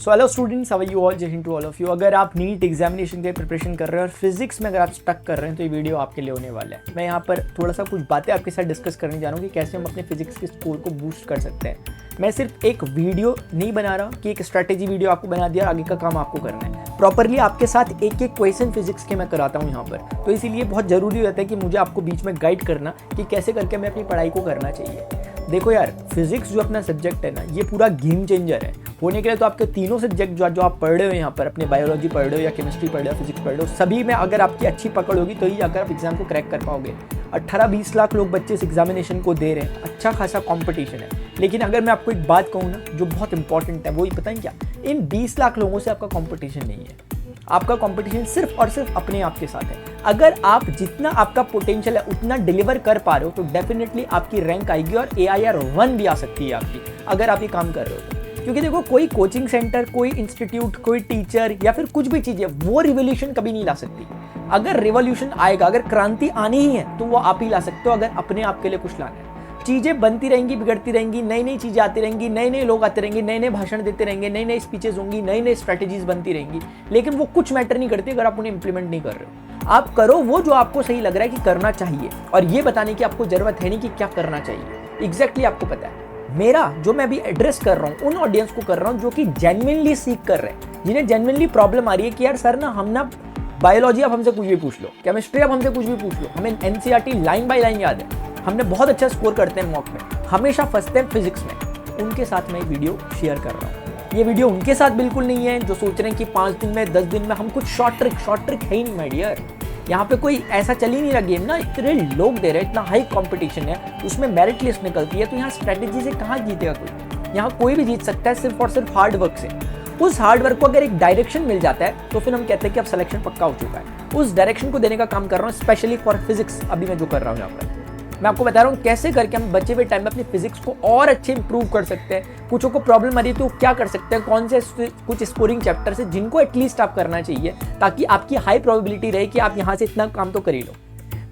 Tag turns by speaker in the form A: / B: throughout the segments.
A: So hello students, how are you all? Jai Hind to all of you. अगर आप NEET examination के लिए preparation कर रहे हैं और फिजिक्स में अगर आप स्टक कर रहे हैं तो ये वीडियो आपके लिए होने वाला है। मैं यहाँ पर थोड़ा सा कुछ बातें आपके साथ डिस्कस करने जा रहा हूँ कि कैसे हम अपने फिजिक्स के स्कोर को बूस्ट कर सकते हैं। मैं सिर्फ एक वीडियो नहीं बना रहा कि एक स्ट्रैटेजी वीडियो आपको बना दिया, आगे का काम आपको करना है। प्रॉपरली आपके साथ एक एक क्वेश्चन फिजिक्स के मैं कराता हूँ यहाँ पर, तो इसीलिए बहुत ज़रूरी होता है कि मुझे आपको बीच में गाइड करना कि कैसे करके हमें अपनी पढ़ाई को करना चाहिए। देखो यार, फिजिक्स जो अपना सब्जेक्ट है ना, ये पूरा गेम चेंजर है। होने के लिए तो आपके तीनों सब्जेक्ट जो आप पढ़ रहे हो यहाँ पर, अपने बायोलॉजी पढ़ रहे हो या केमिस्ट्री पढ़ रहे हो, फिजिक्स पढ़ रहे हो, सभी में अगर आपकी अच्छी पकड़ होगी तो ही जाकर आप एग्जाम को क्रैक कर पाओगे। 18-20 लाख लोग बच्चे इस एग्जामिनेशन को दे रहे हैं, अच्छा खासा कंपटीशन है। लेकिन अगर मैं आपको एक बात कहूँ ना जो बहुत इंपॉर्टेंट है, वो ही पता है क्या? इन 20 लाख लोगों से आपका कंपटीशन नहीं है। आपका कंपटीशन सिर्फ और सिर्फ अपने आप के साथ है। अगर आप जितना आपका पोटेंशियल है उतना डिलीवर कर पा रहे हो तो डेफिनेटली आपकी रैंक आएगी और AIR 1 भी आ सकती है आपकी, अगर आप ये काम कर रहे हो तो। क्योंकि देखो, कोई कोचिंग सेंटर, कोई इंस्टीट्यूट, कोई टीचर या फिर कुछ भी चीज़ है, वो रिवोल्यूशन कभी नहीं ला सकती। अगर रिवोल्यूशन आएगा, अगर क्रांति आनी ही है तो वो आप ही ला सकते हो, अगर अपने आप के लिए कुछ लाना है। चीज़ें बनती रहेंगी, बिगड़ती रहेंगी, नई नई चीज़ें आती रहेंगी, नए नए लोग आते रहेंगे, नए नए भाषण देते रहेंगे, नई नई स्पीचेस होंगी, नई नई स्ट्रैटेजीज बनती रहेंगी, लेकिन वो कुछ मैटर नहीं करती अगर आप उन्हें इंप्लीमेंट नहीं कर रहे हो। आप करो वो जो आपको सही लग रहा है कि करना चाहिए, और ये बताने की आपको जरूरत है नहीं कि क्या करना चाहिए। एग्जैक्टली आपको पता है। मेरा जो मैं अभी एड्रेस कर रहा हूँ उन ऑडियंस को कर रहा हूँ जो कि जेन्युइनली सीख कर रहे हैं, जिन्हें जेन्युइनली प्रॉब्लम आ रही है कि यार सर ना, हम ना बायोलॉजी आप हमसे कुछ भी पूछ लो, केमिस्ट्री आप हमसे कुछ भी पूछ लो, हमें NCERT लाइन बाय लाइन याद है, हमने बहुत अच्छा स्कोर करते हैं मॉक में, हमेशा फंसते हैं फिजिक्स में। उनके साथ मैं वीडियो शेयर कर रहा हूँ। ये वीडियो उनके साथ बिल्कुल नहीं है जो सोच रहे हैं कि 5 दिन में 10 दिन में हम कुछ शॉर्ट ट्रिक है ही नहीं माय डियर। यहाँ पे कोई ऐसा चल ही नहीं रहा गेम ना, इतने लोग दे रहे हैं, इतना हाई कंपटीशन है, उसमें मेरिट लिस्ट निकलती है, तो यहाँ स्ट्रेटेजी से कहाँ जीतेगा कोई? यहाँ कोई भी जीत सकता है सिर्फ और सिर्फ हार्ड वर्क से। उस हार्ड वर्क को अगर एक डायरेक्शन मिल जाता है तो फिर हम कहते हैं कि अब सिलेक्शन पक्का हो चुका है। उस डायरेक्शन को देने का काम कर रहा हूँ स्पेशली फॉर फिजिक्स। अभी मैं जो कर रहा हूँ यहाँ पर मैं आपको बता रहा हूँ कैसे करके हम बचे हुए टाइम में अपनी फिजिक्स को और अच्छे इंप्रूव कर सकते हैं। कुछ को प्रॉब्लम आ रही है तो क्या कर सकते हैं, कौन से कुछ स्कोरिंग चैप्टर्स है जिनको एटलीस्ट आप करना चाहिए, ताकि आपकी हाई प्रोबेबिलिटी रहे कि आप यहाँ से इतना काम तो कर ही लो।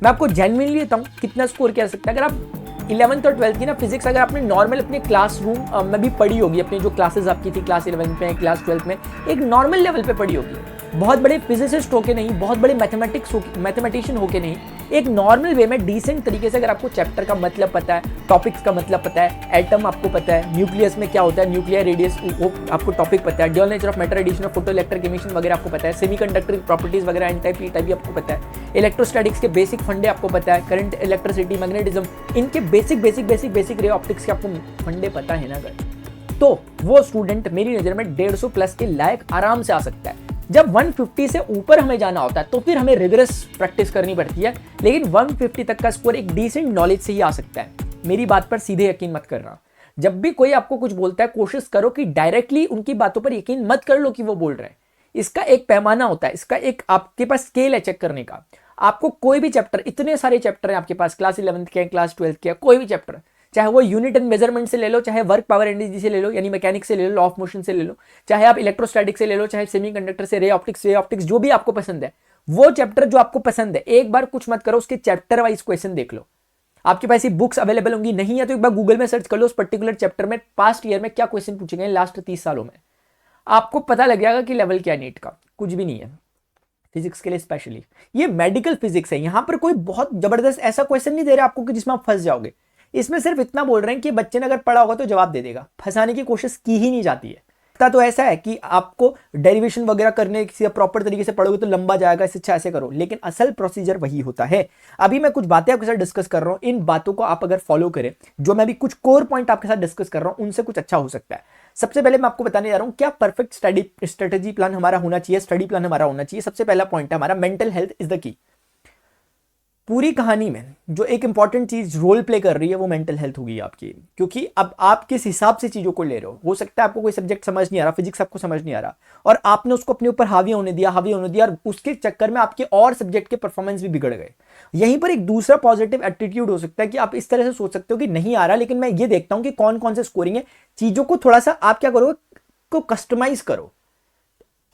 A: मैं आपको जेन्युइनली बताऊँ कितना स्कोर कर सकते हैं। अगर आप 11th और 12th की ना फिजिक्स अगर आपने नॉर्मल अपने क्लासरूम में भी पढ़ी होगी, अपनी जो क्लासेस आपकी थी क्लास 11th में, क्लास 12th में, एक नॉर्मल लेवल पे पढ़ी होगी, बहुत बड़े फिजिसिस्ट होके नहीं, बहुत बड़े मैथमेटिशियन होके नहीं, एक नॉर्मल वे में डिसेंट तरीके से अगर आपको चैप्टर का मतलब पता है, टॉपिक्स का मतलब पता है, एटम आपको पता है, न्यूक्लियस में क्या होता है, न्यूक्लियर रेडियस वो आपको टॉपिक पता है, dual nature of matter, addition of photo electric emission वगैरह आपको पता है, सेमीकंडक्टर प्रॉपर्टीज वगैरह एन टाइप, ई टाइप भी आपको पता है, इलेक्ट्रोस्टैटिक्स के बेसिक फंडे आपको पता है, करंट, इलेक्ट्रिसिटी, मैग्नेटिज्म, इनके बेसिक रे ऑप्टिक्स के आपको फंडे पता है ना, अगर तो वो स्टूडेंट मेरी नज़र में 150 प्लस के लायक आराम से आ सकता है। जब 150 से ऊपर हमें जाना होता है तो फिर हमें रिगरस प्रैक्टिस करनी पड़ती है, लेकिन 150 तक का स्कोर एक डिसेंट नॉलेज से ही आ सकता है। मेरी बात पर सीधे यकीन मत करना। जब भी कोई आपको कुछ बोलता है, कोशिश करो कि डायरेक्टली उनकी बातों पर यकीन मत कर लो कि वो बोल रहे हैं। इसका एक पैमाना होता है, इसका एक आपके पास स्केल है चेक करने का। आपको कोई भी चैप्टर, इतने सारे चैप्टर हैं आपके पास, क्लास 11th के, क्लास 12th के, कोई भी चैप्टर, चाहे वो यूनिट एंड मेजरमेंट से ले लो, चाहे वर्क पावर एनर्जी से ले लो, यानी मैकेनिक्स से ले लो, लॉ ऑफ मोशन से ले लो, चाहे आप इलेक्ट्रोस्टैटिक से ले लो, चाहे सेमीकंडक्टर से, रे ऑप्टिक्स जो भी आपको पसंद है, वो चैप्टर जो आपको पसंद है, एक बार कुछ मत करो, उसके चैप्टर वाइज क्वेश्चन देख लो। आपके पास ये बुक्स अवेलेबल होंगी, नहीं है तो एक बार गूगल में सर्च कर लो उस पर्टिकुलर चैप्टर में पास्ट ईयर में क्या क्वेश्चन पूछे गए लास्ट 30 सालों में। आपको पता लग जाएगा कि लेवल क्या नीट का, कुछ भी नहीं है फिजिक्स के लिए स्पेशली। ये मेडिकल फिजिक्स है, यहां पर कोई बहुत जबरदस्त ऐसा क्वेश्चन नहीं दे रहा आपको कि जिसमें आप फंस जाओगे। इसमें सिर्फ इतना बोल रहे हैं कि बच्चे ने अगर पढ़ा होगा तो जवाब दे देगा, फंसाने की कोशिश की ही नहीं जाती है। तो ऐसा है कि आपको डेरिवेशन वगैरह करने से प्रॉपर तरीके से पढ़ोगे तो लंबा जाएगा, इससे अच्छा ऐसे करो, लेकिन असल प्रोसीजर वही होता है। अभी मैं कुछ बातें आपके साथ डिस्कस कर रहा हूं, इन बातों को आप अगर फॉलो करें, जो मैं अभी कुछ कोर पॉइंट आपके साथ डिस्कस कर रहा हूं, उनसे कुछ अच्छा हो सकता है। सबसे पहले मैं आपको बताने जा रहा हूं क्या परफेक्ट स्ट्रेटेजी प्लान हमारा होना चाहिए, स्टडी प्लान हमारा होना चाहिए। सबसे पहला पॉइंट है हमारा mental health is the key. पूरी कहानी में जो एक इंपॉर्टेंट चीज रोल प्ले कर रही है वो मेंटल हेल्थ होगी आपकी, क्योंकि अब आप किस हिसाब से चीजों को ले रहे हो सकता है आपको कोई सब्जेक्ट समझ नहीं आ रहा, फिजिक्स आपको समझ नहीं आ रहा, और आपने उसको अपने ऊपर हावी होने दिया, और उसके चक्कर में आपके और सब्जेक्ट के परफॉर्मेंस भी बिगड़ गए। यहीं पर एक दूसरा पॉजिटिव एटीट्यूड हो सकता है कि आप इस तरह से सोच सकते हो कि नहीं आ रहा, लेकिन मैं ये देखता हूं कि कौन कौन से स्कोरिंग है, चीजों को थोड़ा सा आप क्या करो, को कस्टमाइज करो।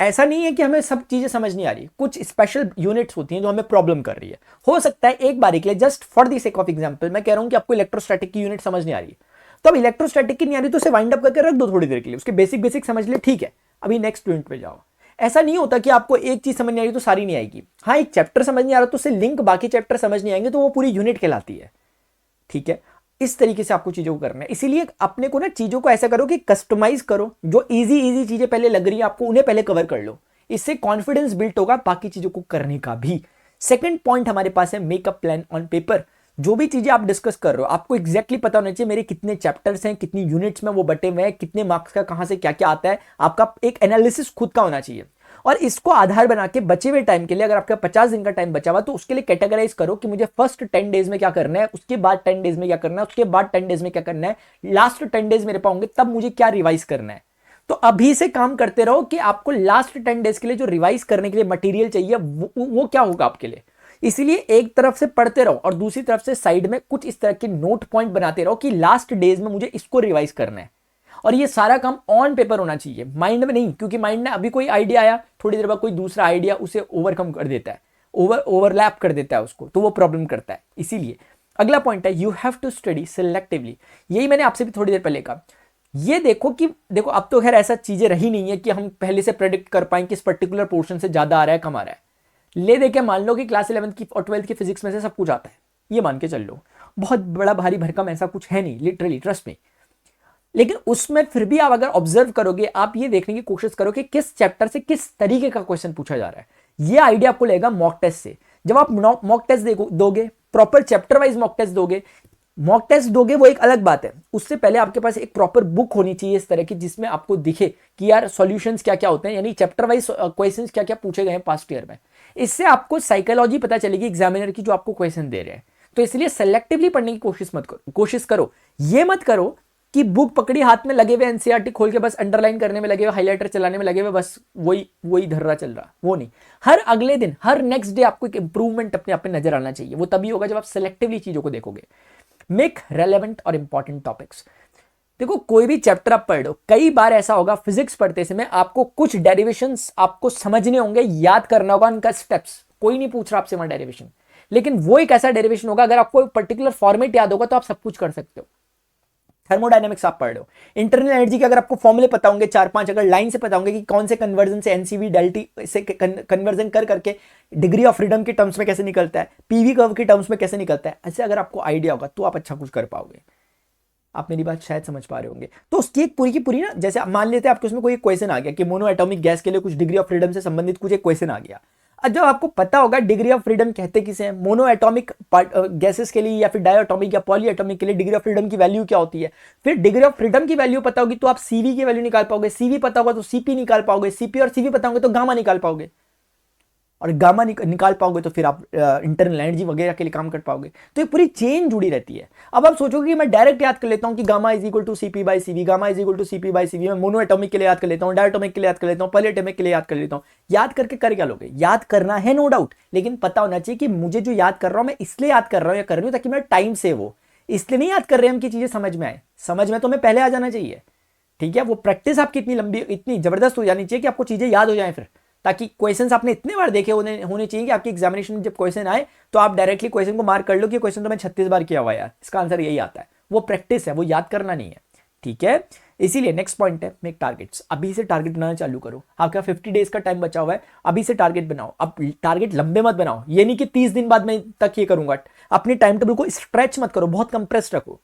A: ऐसा नहीं है कि हमें सब चीजें समझ नहीं आ रही, कुछ स्पेशल यूनिट्स होती हैं जो हमें प्रॉब्लम कर रही है। हो सकता है एक बारी के लिए, just for the sake of example, मैं कह रहा हूं कि आपको इलेक्ट्रोस्टैटिक की यूनिट समझ नहीं आ रही, तो अब इलेक्ट्रोस्टैटिक की नहीं आ रही तो उसे वाइंड अप करके रख दो थोड़ी देर के लिए, उसके बेसिक समझ ले, ठीक है। अभी नेक्स्ट यूनिट पे जाओ। ऐसा नहीं होता कि आपको एक चीज समझ नहीं आ रही तो सारी नहीं आएगी। हाँ, एक चैप्टर समझ नहीं आ रहा तो उससे लिंक बाकी चैप्टर समझ नहीं आएंगे तो वो पूरी यूनिट कहलाती है। ठीक है, इस तरीके से आपको चीजों को करना है। इसीलिए अपने को ना चीजों को ऐसा करो कि कस्टमाइज करो, जो इजी चीजें पहले लग रही है आपको उन्हें पहले कवर कर लो, इससे कॉन्फिडेंस बिल्ड होगा बाकी चीजों को करने का भी। सेकंड पॉइंट हमारे पास है make a plan on paper. जो भी चीजें आप डिस्कस कर रहे हो आपको एग्जैक्टली पता होना चाहिए मेरे कितने चैप्टर्स हैं, कितनी यूनिट्स में वो बटे हुए हैं, कितने मार्क्स का कहां से क्या क्या आता है। आपका एक एनालिसिस खुद का होना चाहिए और इसको आधार बना के बचे हुए टाइम के लिए, अगर आपका 50 दिन का टाइम बचा हुआ तो उसके लिए कैटेगराइज करो कि मुझे फर्स्ट 10 डेज में क्या करना है, उसके बाद 10 डेज में क्या करना है, उसके बाद 10 डेज में क्या करना है, लास्ट 10 डेज मेरे पास होंगे तब मुझे क्या रिवाइज करना है। तो अभी से काम करते रहो कि आपको लास्ट 10 डेज के लिए जो रिवाइज करने के लिए मटेरियल चाहिए वो क्या होगा आपके लिए। इसीलिए एक तरफ से पढ़ते रहो और दूसरी तरफ से साइड में कुछ इस तरह के नोट पॉइंट बनाते रहो कि लास्ट डेज में मुझे इसको रिवाइज करना है। और ये सारा काम ऑन पेपर होना चाहिए, माइंड में नहीं, क्योंकि माइंड में अभी कोई आइडिया आया, थोड़ी देर बाद कोई दूसरा आइडिया उसे ओवरकम कर देता है, ओवरलैप कर देता है उसको, तो वो प्रॉब्लम करता है। इसीलिए अगला पॉइंट है you have to study selectively. यही मैंने आपसे भी थोड़ी देर पहले कहा। ये देखो कि देखो अब तो खैर ऐसा चीजें रही नहीं है कि हम पहले से प्रेडिक्ट कर पाएं कि इस पर्टिकुलर पोर्शन से ज्यादा आ रहा है कम आ रहा है। ले देके मान लो कि क्लास 11 की और 12 की फिजिक्स में से सब कुछ आता है, ये मान के चल लो, बहुत बड़ा भारी भरकम ऐसा कुछ है नहीं, लिटरली ट्रस्ट में। लेकिन उसमें फिर भी आप अगर ऑब्जर्व करोगे, आप ये देखने की कोशिश करो कि किस चैप्टर से किस तरीके का क्वेश्चन पूछा जा रहा है। ये आइडिया आपको लगेगा मॉक टेस्ट से। जब आप मॉक टेस्ट दोगे, proper chapter wise mock test दोगे वो एक अलग बात है। उससे पहले आपके पास एक प्रॉपर बुक होनी चाहिए इस तरह की जिसमें आपको दिखे कि यार सॉल्यूशंस क्या क्या होते हैं, यानी चैप्टर वाइज क्वेश्चंस क्या क्या पूछे गए हैं पास्ट ईयर में। इससे आपको साइकोलॉजी पता चलेगी एग्जामिनर की जो आपको क्वेश्चन दे रहे हैं। तो इसलिए सेलेक्टिवली पढ़ने की कोशिश करो। ये मत करो कि बुक पकड़ी हाथ में लगे हुए एनसीईआरटी खोल के बस अंडरलाइन करने में लगे हुए, हाइलाइटर चलाने में लगे हुए, बस वही धर्रा चल रहा, वो नहीं। हर अगले दिन, हर नेक्स्ट डे आपको एक इंप्रूवमेंट अपने आप में नजर आना चाहिए। वो तभी होगा जब आप सेलेक्टिवली चीजों को देखोगे। मेक रेलेवेंट और इंपॉर्टेंट टॉपिक्स। देखो कोई भी चैप्टर आप पढ़ लो, कई बार ऐसा होगा फिजिक्स पढ़ते समय आपको कुछ डेरिवेशंस आपको समझने होंगे, याद करना होगा उनका स्टेप्स। कोई नहीं पूछ रहा आपसे वहां डेरिवेशन, लेकिन वो एक ऐसा डेरिवेशन होगा अगर आपको पर्टिकुलर फॉर्मेट याद होगा तो आप सब कुछ कर सकते हो। थर्मोडायनेमिक्स आप पढ़ रहे हो, इंटरनल एनर्जी के अगर आपको फॉर्मूले पता होंगे 4-5, अगर लाइन से पता होंगे कि कौन से कन्वर्जन से एनसीवी डेल्टी से कन्वर्जन करके डिग्री ऑफ फ्रीडम के टर्म्स में कैसे निकलता है, पीवी कर्व के टर्म्स में कैसे निकलता है, ऐसे अगर आपको आइडिया होगा तो आप अच्छा कुछ कर पाओगे। आप मेरी बात शायद समझ पा रहे होंगे। तो उसकी एक पूरी की पूरी ना, जैसे मान लेते हैं आपके उसमें कोई एक क्वेश्चन आ गया कि मोनो एटॉमिक गैस के लिए कुछ डिग्री ऑफ फ्रीडम से संबंधित कुछ एक क्वेश्चन आ गया। अब जब आपको पता होगा डिग्री ऑफ फ्रीडम कहते किसे हैं, मोनो एटॉमिक गैसेस के लिए या फिर डाई एटॉमिक या पॉली एटॉमिक के लिए डिग्री ऑफ फ्रीडम की वैल्यू क्या होती है। फिर डिग्री ऑफ फ्रीडम की वैल्यू पता होगी तो आप सीवी की वैल्यू निकाल पाओगे, सीवी पता होगा तो सीपी निकाल पाओगे, सीपी और सीवी पता होंगे तो गामा निकाल पाओगे, और गामा निकाल पाओगे तो फिर आप इंटरनल एनर्जी वगैरह के लिए काम कर पाओगे। तो ये पूरी चेन जुड़ी रहती है। अब आप सोचोगे कि मैं डायरेक्ट याद कर लेता हूं कि gamma is equal to CP by CV, gamma is equal to CP by CV. मैं मोनो एटॉमिक के लिए याद कर लेता हूं, डायटोमिक के लिए याद कर लेता हूं, पॉली एटॉमिक के लिए याद कर लेता हूं। याद करके कर क्या लोगे, याद करना है नो डाउट, लेकिन पता होना चाहिए कि मुझे जो याद कर रहा हूं मैं इसलिए याद कर रहा हूं या कर रही हूं ताकि मेरा टाइम सेव हो। इसलिए नहीं याद कर रहे हम कि चीजें समझ में आए, समझ में तो मैं पहले आ जाना चाहिए। ठीक है, वो प्रैक्टिस आपकी इतनी लंबी, इतनी जबरदस्त हो जानी चाहिए कि आपको चीजें याद हो जाए, फिर ताकि क्वेश्चंस आपने इतने बार देखे होने चाहिए कि आपकी एग्जामिनेशन में जब क्वेश्चन आए तो आप डायरेक्टली क्वेश्चन को मार्क कर लो कि क्वेश्चन तो मैं 36 बार किया हुआ है यार, इसका आंसर यही आता है। वो प्रैक्टिस है, वो याद करना नहीं है। ठीक है, इसीलिए नेक्स्ट पॉइंट है मेक टारगेट्स। अभी से टारगेट बनाना चालू करो। आपका 50 डेज का टाइम बचा हुआ है, अभी से टारगेट बनाओ। अब टारगेट लंबे मत बनाओ, ये नहीं कि 30 दिन बाद मैं तक ये करूंगा। अपनी टाइम टेबल को स्ट्रेच मत करो, बहुत कंप्रेस रखो।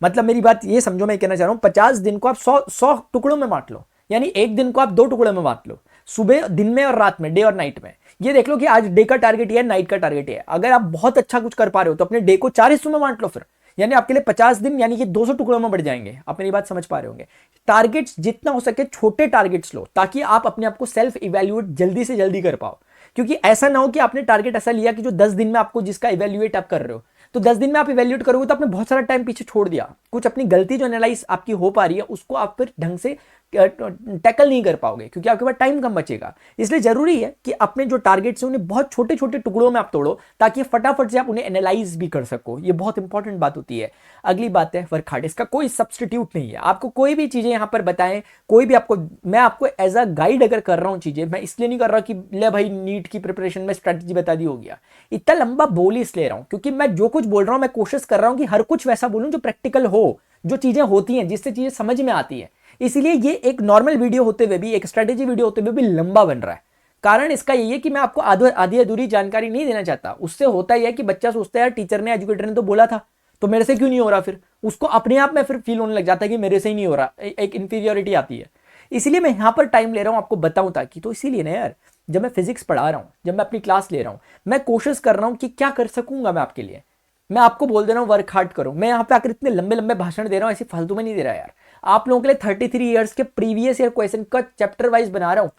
A: मतलब मेरी बात ये समझो, मैं कहना चाह रहा हूं 50 दिन को आप 100 टुकड़ों में बांट लो, यानी एक दिन को आप 2 टुकड़ों में बांट लो, सुबह दिन में और रात में, डे और नाइट में। ये देख लो कि आज डे का टारगेट है, नाइट का टारगेट है। अगर आप बहुत अच्छा कुछ कर पा रहे हो तो अपने डे को 4 हिस्सों में बांट लो, फिर यानी आपके लिए 50 दिन यानी कि 200 टुकड़ों में बढ़ जाएंगे। आप मेरी बात समझ पा रहे होंगे। टारगेट्स जितना हो सके छोटे टारगेट्स लो, ताकि आप अपने आप को सेल्फ इवैल्यूएट जल्दी से जल्दी कर पाओ। क्योंकि ऐसा ना हो कि आपने टारगेट ऐसा लिया कि जो 10 दिन में आपको जिसका इवैल्यूएट आप कर रहे हो, तो 10 दिन में आप इवैल्यूएट करोगे तो आपने बहुत सारा टाइम पीछे छोड़ दिया। कुछ अपनी गलती जो एनालाइज आपकी हो पा रही है उसको आप फिर ढंग से टैकल नहीं कर पाओगे, क्योंकि आपके पास टाइम कम बचेगा। इसलिए जरूरी है कि अपने जो टारगेट्स हैं उन्हें बहुत छोटे छोटे टुकड़ों में आप तोड़ो, ताकि फटाफट से आप उन्हें एनालाइज भी कर सको। ये बहुत इंपॉर्टेंट बात होती है। अगली बात है वर्क हार्ड। इसका कोई सब्स्टिट्यूट नहीं है। आपको कोई भी चीजें यहां पर बताएं, कोई भी आपको, मैं आपको एज अ गाइड अगर कर रहा हूं चीजें, मैं इसलिए नहीं कर रहा कि ले भाई नीट की प्रिपरेशन में स्ट्रेटेजी बता दी हो गया। इतना लंबा बोल ही इसलिए रहा हूं क्योंकि मैं जो कुछ बोल रहा हूं मैं कोशिश कर रहा हूं कि हर कुछ वैसा बोलूं जो प्रैक्टिकल हो, जो चीजें होती हैं, जिससे चीजें समझ में आती है। इसीलिए ये एक नॉर्मल वीडियो होते हुए भी, एक स्ट्रेटेजी वीडियो होते हुए भी लंबा बन रहा है। कारण इसका यही है कि मैं आपको आधी अधूरी जानकारी नहीं देना चाहता। उससे होता यह है कि बच्चा सोचता है यार टीचर ने, एजुकेटर ने तो बोला था, तो मेरे से क्यों नहीं हो रहा, फिर उसको अपने आप में फिर फील होने लग जाता है कि मेरे से ही नहीं हो रहा, एक इंफीरियोरिटी आती है। इसीलिए मैं यहाँ पर टाइम ले रहा हूँ आपको बताऊँ ताकि, तो इसीलिए ना यार, जब मैं फिजिक्स पढ़ा रहा हूँ, जब मैं अपनी क्लास ले रहा हूँ, मैं कोशिश कर रहा हूँ कि क्या कर सकूंगा मैं आपके लिए। मैं आपको बोल दे रहा हूँ वर्क हार्ड करो। मैं यहाँ पे आकर इतने लंबे लंबे भाषण दे रहा हूँ, ऐसी फालतू में नहीं दे रहा यार। आप लोगों के लिए 33 ईयर्स के प्रीवियस ईयर क्वेश्चन का चैप्टर वाइज बना रहा हूँ।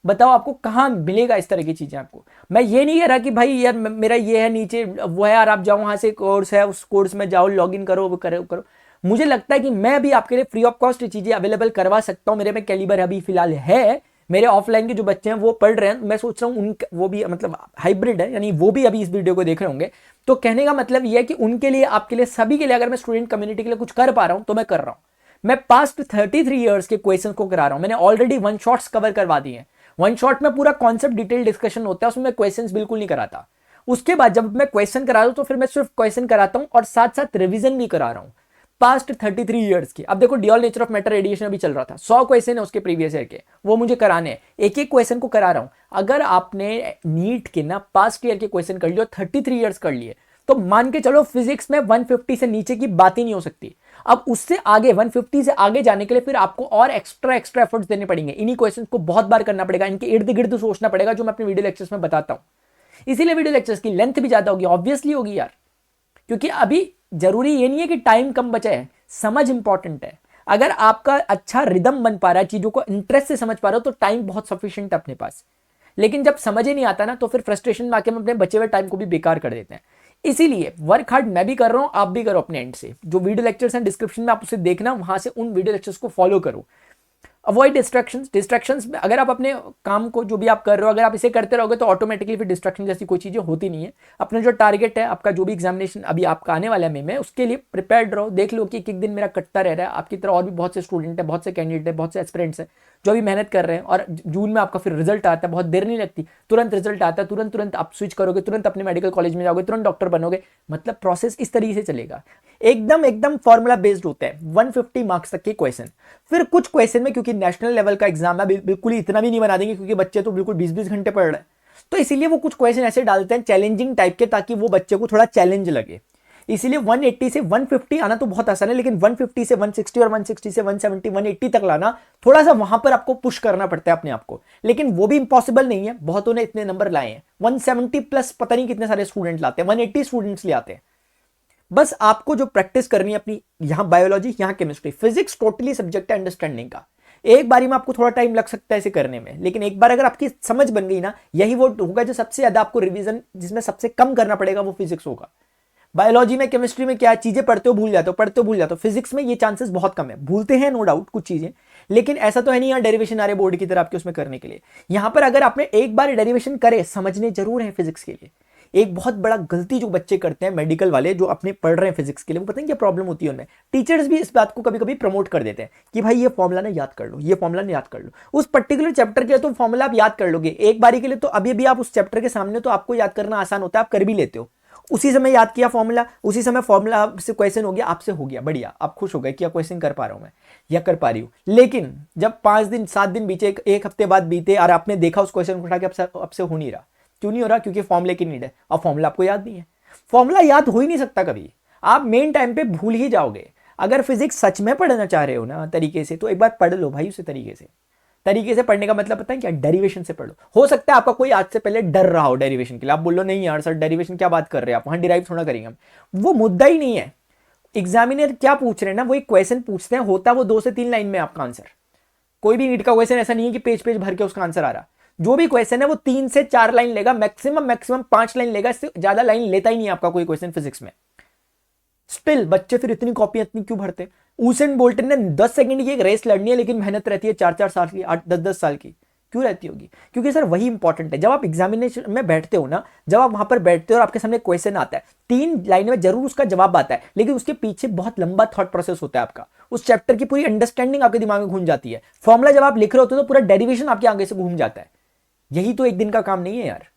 A: बताओ आपको कहाँ मिलेगा इस तरह की चीजें आपको। मैं ये नहीं कह रहा कि भाई यार मेरा ये है नीचे वो है यार, आप जाओ वहां से कोर्स है, उस कोर्स में जाओ, लॉग इन करो, वो करो। मुझे लगता है कि मैं भी आपके लिए फ्री ऑफ कॉस्ट चीजें अवेलेबल करवा सकता हूँ। मेरे में कैलिबर अभी फिलहाल है, मेरे ऑफलाइन के जो बच्चे हैं वो पढ़ रहे हैं। मैं सोच रहा हूँ वो भी मतलब हाइब्रिड है, यानी वो भी अभी इस वीडियो को देख रहे होंगे। तो कहने का मतलब ये है कि उनके लिए, आपके लिए, सभी के लिए, अगर मैं स्टूडेंट कम्युनिटी के लिए कुछ कर पा रहा हूं तो मैं कर रहा हूं। मैं पास्ट 33 ईयर्स के क्वेश्चन को करा रहा हूं। मैंने ऑलरेडी वन शॉट्स कवर करवा दिए हैं। वन शॉट में पूरा कॉन्सेप्ट डिटेल डिस्कशन होता है, उसमें मैं क्वेश्चंस बिल्कुल नहीं कराता। उसके बाद जब मैं क्वेश्चन करा रहा हूं तो फिर मैं सिर्फ क्वेश्चन कराता हूं और साथ साथ रिवीजन भी करा रहा हूं पास्ट 33 ईयर्स की। अब देखो Deol nature of matter radiation अभी चल रहा था, 100 क्वेश्चन है उसके प्रीवियस ईयर के, वो मुझे कराने हैं। एक एक क्वेश्चन को करा रहा हूं। अगर आपने नीट के ना पास्ट ईयर के क्वेश्चन कर लिए और 33 ईयर्स कर लिए, तो मान के चलो फिजिक्स में 150 से नीचे की बात ही नहीं हो सकती। अब उससे आगे 150 से आगे जाने के लिए फिर आपको और एक्स्ट्रा एफर्ट्स देने पड़ेंगे। इन्हीं क्वेश्चन को बहुत बार करना पड़ेगा, इनके इर्द गिर्द सोचना पड़ेगा, जो मैं अपने वीडियो लेक्चर्स में बताता हूं। इसीलिए वीडियो लेक्चर्स की लेंथ भी ज्यादा होगी, ऑब्वियसली होगी यार, क्योंकि अभी जरूरी ये नहीं है कि टाइम कम बचा है, समझ इंपॉर्टेंट है। अगर आपका अच्छा रिदम बन पा रहा है, चीजों को इंटरेस्ट से समझ पा रहे हो, तो टाइम बहुत सफिशिएंट है अपने पास। लेकिन जब समझ ही नहीं आता ना, तो फिर फ्रस्ट्रेशन में आके हम अपने बचे हुए टाइम को भी बेकार कर देते हैं। इसीलिए वर्क हार्ड मैं भी कर रहा हूं, आप भी करो अपने एंड से। जो वीडियो लेक्चर्स हैं डिस्क्रिप्शन में, आप उसे देखना, वहां से उन वीडियो लेक्चर्स को फॉलो करो। अवॉइड डिस्ट्रैक्शंस में, अगर आप अपने काम को जो भी आप कर रहे हो, अगर आप इसे करते रहोगे तो ऑटोमेटिकली फिर डिस्ट्रैक्शन जैसी कोई चीजें होती नहीं है। अपना जो टारगेट है, आपका जो भी एग्जामिनेशन अभी आपका आने वाला है मई में, उसके लिए प्रिपेयर्ड रहो। देख लो कि एक दिन मेरा कटता रह रहा है। आपकी तरह और भी बहुत से स्टूडेंट है, बहुत से कैंडिडेट है, बहुत से एस्पिरेंट्स हैं जो भी मेहनत कर रहे हैं, और जून में आपका फिर रिजल्ट आता है। बहुत देर नहीं लगती, तुरंत रिजल्ट आता है, तुरंत आप स्विच करोगे, तुरंत अपने मेडिकल कॉलेज में जाओगे, तुरंत डॉक्टर बनोगे। मतलब प्रोसेस इस तरीके से चलेगा, एकदम फॉर्मूला बेस्ड होता है। 150 मार्क्स तक के क्वेश्चन। फिर कुछ क्वेश्चन में, क्योंकि नेशनल लेवल का एग्जाम है, बिल्कुल ही इतना भी नहीं बना देंगे, क्योंकि बच्चे तो बिल्कुल 20-20 घंटे पढ़ रहे हैं, तो इसीलिए वो कुछ क्वेश्चन ऐसे डालते हैं चैलेंजिंग टाइप के, ताकि वो बच्चे को थोड़ा चैलेंज लगे। इसीलिए 180 से 150 आना तो बहुत आसान है, लेकिन 150 से 160 और 160 से 170 180 तक लाना, थोड़ा सा वहां पर आपको पुश करना पड़ता है अपने आप को। लेकिन वो भी इंपॉसिबल नहीं है, बहुतों ने इतने नंबर लाए हैं। 170 प्लस पता नहीं कितने सारे स्टूडेंट लाते हैं, 180 स्टूडेंट्स ले आते हैं। बस आपको जो प्रैक्टिस करनी है अपनी, यहां बायोलॉजी, यहां केमिस्ट्री, फिजिक्स टोटली सब्जेक्ट है अंडरस्टैंडिंग का। एक बारी में आपको थोड़ा टाइम लग सकता है इसे करने में, लेकिन एक बार अगर आपकी समझ बन गई ना, यही वो होगा जो सबसे ज्यादा आपको रिवीजन, जिसमें सबसे कम करना पड़ेगा, वो फिजिक्स होगा। बायोलॉजी में, केमिस्ट्री में क्या चीजें पढ़ते हो भूल जाते हो। फिजिक्स में ये चांसेस बहुत कम है, भूलते हैं नो डाउट कुछ चीजें, लेकिन ऐसा तो है नहीं यहाँ डेरिवेशन आ रहे बोर्ड की तरह आपके उसमें करने के लिए। यहां पर अगर आपने एक बार डेरिवेशन करे, समझने जरूर है फिजिक्स के लिए। एक बहुत बड़ा गलती जो बच्चे करते हैं मेडिकल वाले, जो अपने पढ़ रहे हैं फिजिक्स के लिए, वो पता नहीं क्या प्रॉब्लम होती है उनमें। टीचर्स भी इस बात को कभी कभी प्रमोट कर देते हैं कि भाई ये फॉर्मूला ना याद कर लो, ये फॉर्मूला ना याद कर लो। उस पर्टिकुलर चैप्टर के लिए तो फॉर्मूला आप याद कर लोगे एक बारी के लिए, तो अभी भी आप उस चैप्टर के सामने, तो आपको याद करना आसान होता है, आप कर भी लेते हो। उसी समय याद किया फॉर्मूला, उसी समय फॉर्मूला से क्वेश्चन हो गया, आपसे हो गया, बढ़िया, आप खुश हो गए कि क्वेश्चन कर पा रहा हूं मैं या कर पा रही हूं। लेकिन जब 5 दिन 7 दिन बीते, एक हफ्ते बाद बीते, और आपने देखा उस क्वेश्चन को उठा के अब से हो नहीं रहा, क्यों नहीं हो रहा? क्योंकि फॉर्मूले की नीड है, और फॉर्मूला आपको याद नहीं है। फॉर्मूला याद हो ही नहीं सकता कभी, आप मेन टाइम पे भूल ही जाओगे। अगर फिजिक्स सच में पढ़ना चाह रहे हो ना तरीके से, तो एक बार पढ़ लो भाई उसे तरीके से पढ़ने का मतलब पता है क्या? डेरिवेशन से पढ़ो। हो सकता है आपका कोई आज से पहले डर रहा हो डेरिवेशन के लिए, आप बोलो नहीं यार सर डेरिवेशन क्या बात कर रहे हैं आप, वहां डिराइव थोड़ा करेंगे हम, वो मुद्दा ही नहीं है। एग्जामिनर क्या पूछ रहे हैं ना, वो एक क्वेश्चन पूछते हैं, होता वो 2 से 3 लाइन में आपका आंसर। कोई भी नीट का क्वेश्चन ऐसा नहीं है कि पेज भर के उसका आंसर आ रहा। जो भी क्वेश्चन है वो 3 से 4 लाइन लेगा, मैक्सिमम 5 लाइन लेगा, इससे ज्यादा लाइन लेता ही नहीं आपका कोई क्वेश्चन फिजिक्स में। स्टिल बच्चे फिर इतनी कॉपी इतनी क्यों भरते? यूसेन बोल्ट ने 10 सेकंड की एक रेस लड़नी है, लेकिन मेहनत रहती है 4-4 साल की, 8-10 साल की। क्यों रहती होगी? क्योंकि सर वही इंपॉर्टेंट है। जब आप एग्जामिनेशन में बैठते हो ना, जब आप वहां पर बैठते हो और आपके सामने क्वेश्चन आता है, 3 लाइन में जरूर उसका जवाब आता है, लेकिन उसके पीछे बहुत लंबा थॉट प्रोसेस होता है आपका। उस चैप्टर की पूरी अंडरस्टैंडिंग आपके दिमाग में घूम जाती है। फॉर्मूला जब आप लिख रहे होते हो तो पूरा डेरिवेशन आपके आगे से घूम जाता है। यही तो एक दिन का काम नहीं है यार।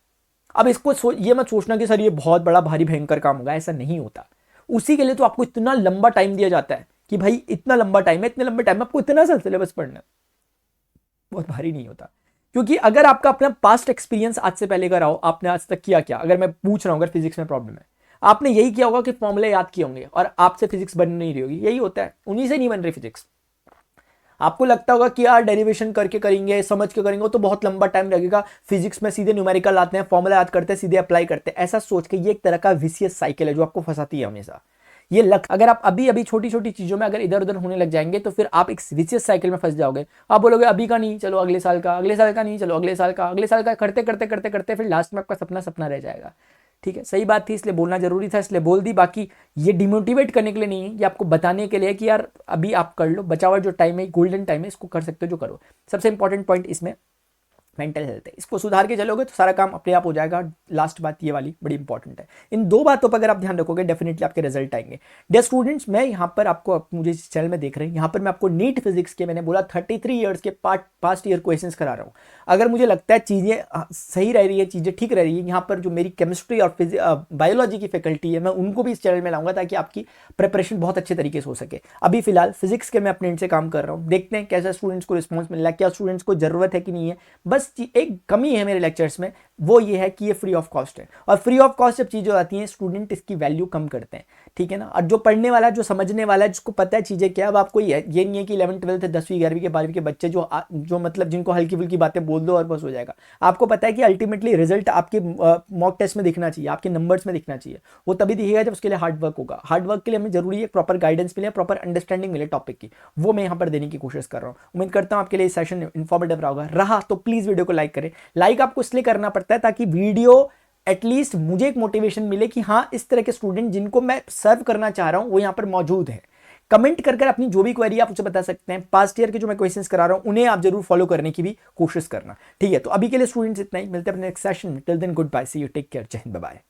A: अब इसको ये मत सोचना कि सर ये बहुत बड़ा भारी भयंकर काम होगा, ऐसा नहीं होता। उसी के लिए तो आपको इतना लंबा टाइम दिया जाता है कि भाई इतना लंबा टाइम है, इतने लंबे टाइम में आपको इतना सा सिलेबस पढ़ना है, बहुत भारी नहीं होता। क्योंकि अगर आपका अपना पास्ट एक्सपीरियंस आज से पहले का रहा हो, आपने आज तक किया क्या, अगर मैं पूछ रहा हूँ अगर फिजिक्स में प्रॉब्लम है, आपने यही किया होगा कि फॉर्मूले याद किए होंगे और आपसे फिजिक्स बन नहीं रही होगी। यही होता है, उन्हीं से नहीं बन रही फिजिक्स। आपको लगता होगा कि यार डेरिवेशन करके करेंगे, समझ के करेंगे तो बहुत लंबा टाइम लगेगा, फिजिक्स में सीधे न्यूमेरिकल आते हैं, फॉर्मूला याद करते हैं, सीधे अप्लाई करते हैं। ऐसा सोच के ये एक तरह का विशियस साइकिल है जो आपको फंसाती है हमेशा। ये लग अगर आप अभी अभी छोटी छोटी चीजों में अगर इधर उधर होने लग जाएंगे तो फिर आप एक विशियस साइकिल में फंस जाओगे। आप बोलोगे अभी का नहीं, चलो अगले साल का, अगले साल का नहीं, चलो अगले साल का, अगले साल का, करते करते करते करते फिर लास्ट में आपका सपना सपना रह जाएगा। ठीक है, सही बात थी, इसलिए बोलना जरूरी था, इसलिए बोल दी। बाकी ये डिमोटिवेट करने के लिए नहीं है, ये आपको बताने के लिए कि यार अभी आप कर लो, बचा हुआ जो टाइम है, गोल्डन टाइम है, इसको कर सकते हो जो करो। सबसे इंपॉर्टेंट पॉइंट इसमें मेंटल हेल्थ है, इसको सुधार के चलोगे तो सारा काम अपने आप हो जाएगा। लास्ट बात ये वाली बड़ी इंपॉर्टेंट है, इन दो बातों पर अगर आप ध्यान रखोगे डेफिनेटली आपके रिजल्ट आएंगे। डियर स्टूडेंट्स, मैं यहाँ पर आपको, मुझे इस चैनल में देख रहे हैं, यहाँ पर मैं आपको नीट फिजिक्स के, मैंने बोला 33 ईयर्स के पास्ट ईयर क्वेश्चंस करा रहा हूँ। अगर मुझे लगता है चीज़ें सही रह रही है, चीज़ें ठीक रह रही है, यहाँ पर जो मेरी केमिस्ट्री और बायोलॉजी की फैकल्टी है, मैं उनको भी इस चैनल में लाऊंगा ताकि आपकी प्रिपरेशन बहुत अच्छे तरीके से हो सके। अभी फिलहाल फिजिक्स के मैं अपने एंड से काम कर रहा हूँ, देखते हैं कैसा स्टूडेंट्स को रिस्पॉन्स मिल रहा है, क्या स्टूडेंट्स को जरूरत है कि नहीं है। बस एक कमी है मेरे लेक्चर्स में, वो ये है कि ये फ्री ऑफ कॉस्ट है, और फ्री ऑफ कॉस्ट जब चीजें आती हैं स्टूडेंट इसकी वैल्यू कम करते हैं। ठीक है ना, और जो पढ़ने वाला, जो समझने वाला है, जिसको पता है चीजें क्या, अब आपको ये नहीं है कि 11th 12th 10वीं 11वीं के 12वीं के बच्चे जो मतलब जिनको हल्की फुल्की बातें बोल दो और बस हो जाएगा। आपको पता है कि अल्टीमेटली रिजल्ट आपके मॉक टेस्ट में दिखना चाहिए, आपके नंबर्स में दिखना चाहिए। वो तभी दिखेगा जब उसके लिए हार्ड वर्क होगा। हार्ड वर्क के लिए हमें जरूरी है प्रॉपर गाइडेंस मिले, प्रॉपर अंडरस्टैंडिंग मिले टॉपिक की, वो मैं यहाँ पर देने की कोशिश कर रहा हूँ। उम्मीद करता हूँ आपके लिए सेशन इन्फॉर्मेटिव रहा तो प्लीज वीडियो को लाइक करें। लाइक आपको इसलिए करना पड़ता है ताकि वीडियो एटलीस्ट मुझे एक मोटिवेशन मिले कि हाँ, इस तरह के स्टूडेंट जिनको मैं सर्व करना चाह रहा हूं वो यहां पर मौजूद है। कमेंट कर अपनी जो भी क्वेरी आप उसे बता सकते हैं। पास्ट ईयर के जो मैं क्वेश्चंस करा रहा हूं उन्हें आप जरूर फॉलो करने की भी कोशिश करना। ठीक है, तो अभी के लिए स्टूडेंट्स इतना ही, मिलते हैं अपने next session. Till then goodbye, see you, take care, जय हिंद, बाय बाय।